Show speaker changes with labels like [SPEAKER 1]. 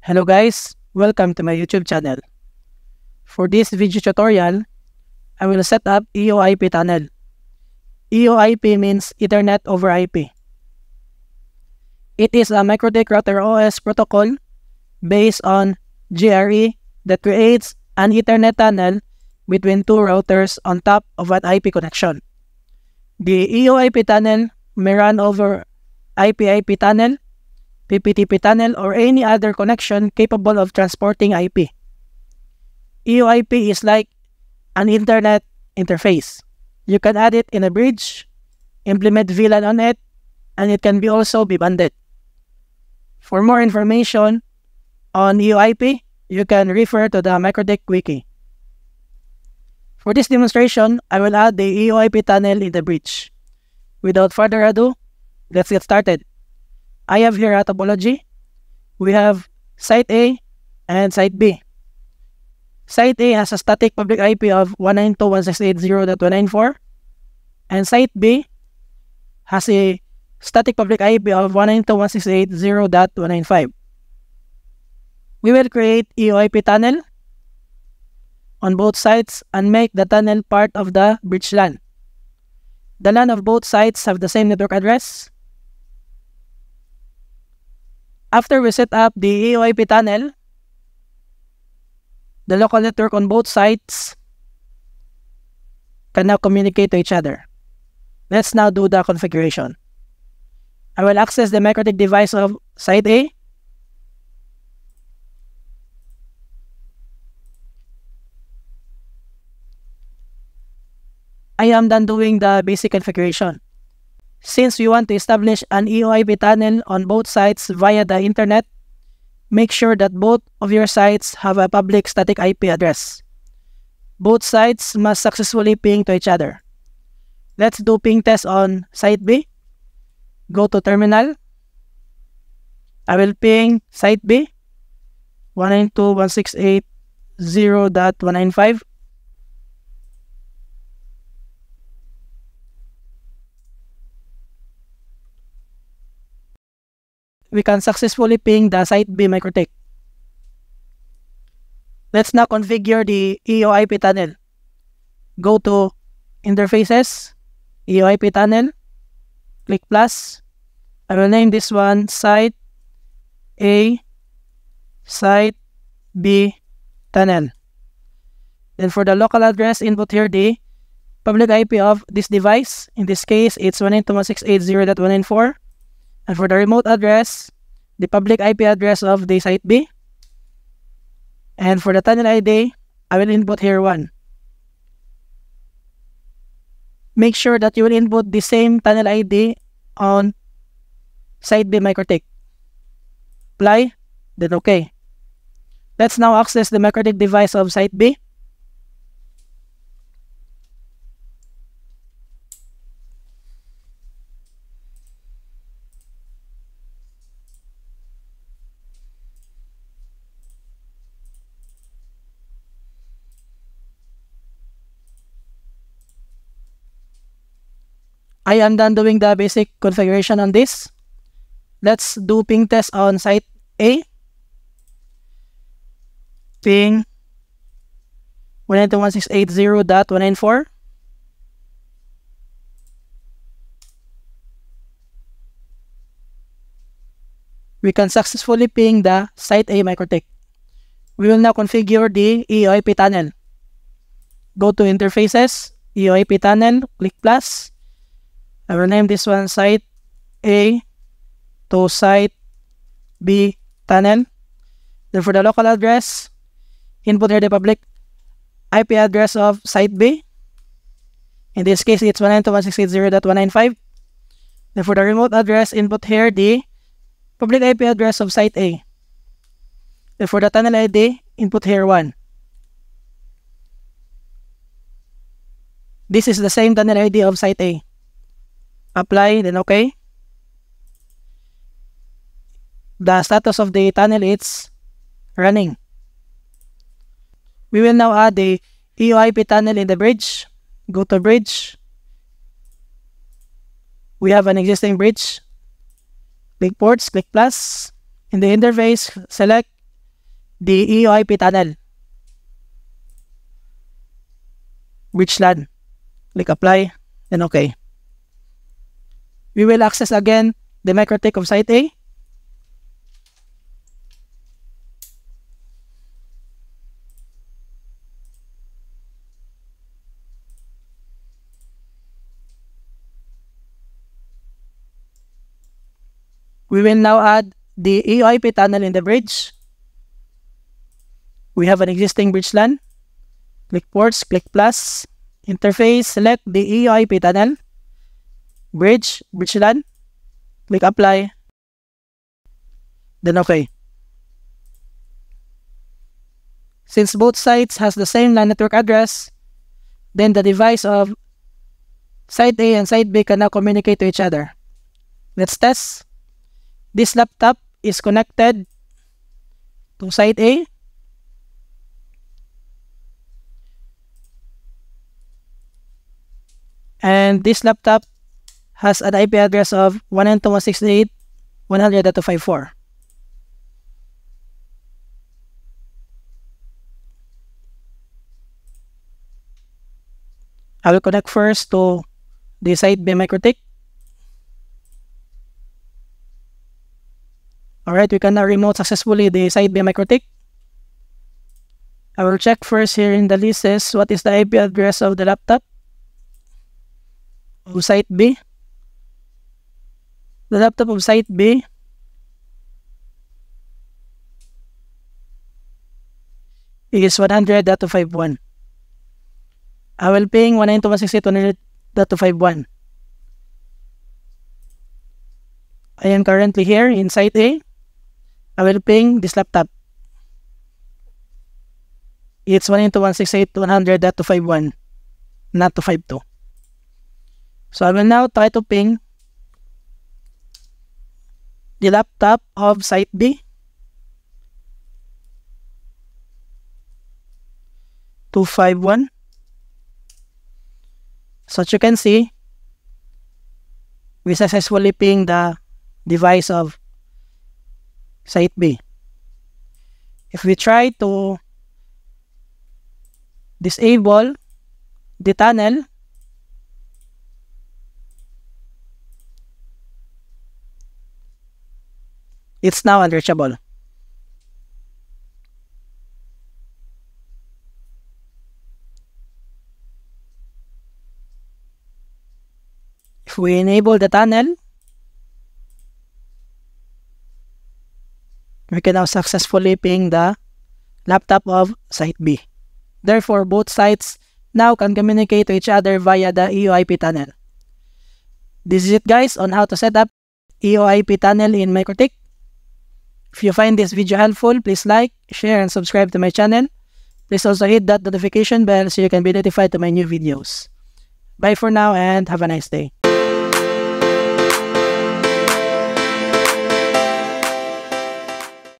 [SPEAKER 1] Hello guys, welcome to my YouTube channel. For this video tutorial, I will set up EOIP tunnel. EOIP means Ethernet over IP. It is a MikroTik router OS protocol based on GRE that creates an Ethernet tunnel between two routers on top of an IP connection. The EOIP tunnel may run over IP-IP tunnel, PPTP tunnel, or any other connection capable of transporting IP. EOIP is like an internet interface. You can add it in a bridge, implement VLAN on it, and it can also be banded. For more information on EOIP, you can refer to the MikroTik wiki. For this demonstration, I will add the EOIP tunnel in the bridge. Without further ado, let's get started. I have here a topology. We have Site A and Site B. Site A has a static public IP of 192.168.0.194, and Site B has a static public IP of 192.168.0.195. We will create EOIP tunnel on both sides and make the tunnel part of the bridge LAN. The LAN of both sides have the same network address. After we set up the EOIP tunnel, the local network on both sides can now communicate to each other. Let's now do the configuration. I will access the MikroTik device of Site A. I am done doing the basic configuration. Since we want to establish an EOIP tunnel on both sides via the internet, make sure that both of your sites have a public static IP address. Both sides must successfully ping to each other. Let's do ping test on Site B. Go to terminal. I will ping Site B 192.168.0.195. We can successfully ping the Site B MikroTik. Let's now configure the EOIP tunnel. Go to Interfaces, EOIP tunnel, click plus. I will name this one Site A, Site B tunnel. Then for the local address, input here the public IP of this device. In this case, it's 192.168.0.194. And for the remote address, the public IP address of the Site B. And for the tunnel ID, I will input here 1. Make sure that you will input the same tunnel ID on Site B MikroTik. Apply, then OK. Let's now access the MikroTik device of Site B. I am done doing the basic configuration on this. Let's do ping test on Site A. Ping 192.168.0.194. We can successfully ping the Site A MikroTik. We will now configure the EOIP tunnel. Go to Interfaces, EOIP tunnel, click plus. I will name this one Site A to Site B tunnel. Then for the local address, input here the public IP address of Site B. In this case, it's 192.168.0.195. Then for the remote address, input here the public IP address of Site A. Then for the tunnel ID, input here 1. This is the same tunnel ID of Site A. Apply, then OK. The status of the tunnel is running. We will now add the EOIP tunnel in the bridge. Go to bridge. We have an existing bridge. Click ports, click plus. In the interface, select the EOIP tunnel. Bridge LAN. Click apply, then okay. We will access again the MikroTik of Site A. We will now add the EOIP tunnel in the bridge. We have an existing bridge LAN. Click ports, click plus, interface, select the EOIP tunnel, bridge LAN, click apply, then okay. Since both sites has the same LAN network address, then the device of Site A and Site B can now communicate to each other. Let's test. This laptop is connected to Site A. And this laptop has an IP address of 192.168.100.254. I will connect first to the Site B MikroTik. Alright, we can now remote successfully the Site B MikroTik. I will check first here in the lists what is the IP address of the laptop of Site B. The laptop of Site B is 100.251. I will ping 192.168.100.251. I am currently here in Site A. I will ping this laptop. It's 192.168.100.251, not 252. So I will now try to ping the laptop of Site B. 251. So as you can see, we successfully ping the device of Site B. If we try to disable the tunnel, it's now unreachable. If we enable the tunnel, we can now successfully ping the laptop of Site B. Therefore, both sites now can communicate to each other via the EOIP tunnel. This is it, guys, on how to set up EOIP tunnel in MikroTik. If you find this video helpful, please like, share, and subscribe to my channel. Please also hit that notification bell so you can be notified to my new videos. Bye for now and have a nice day.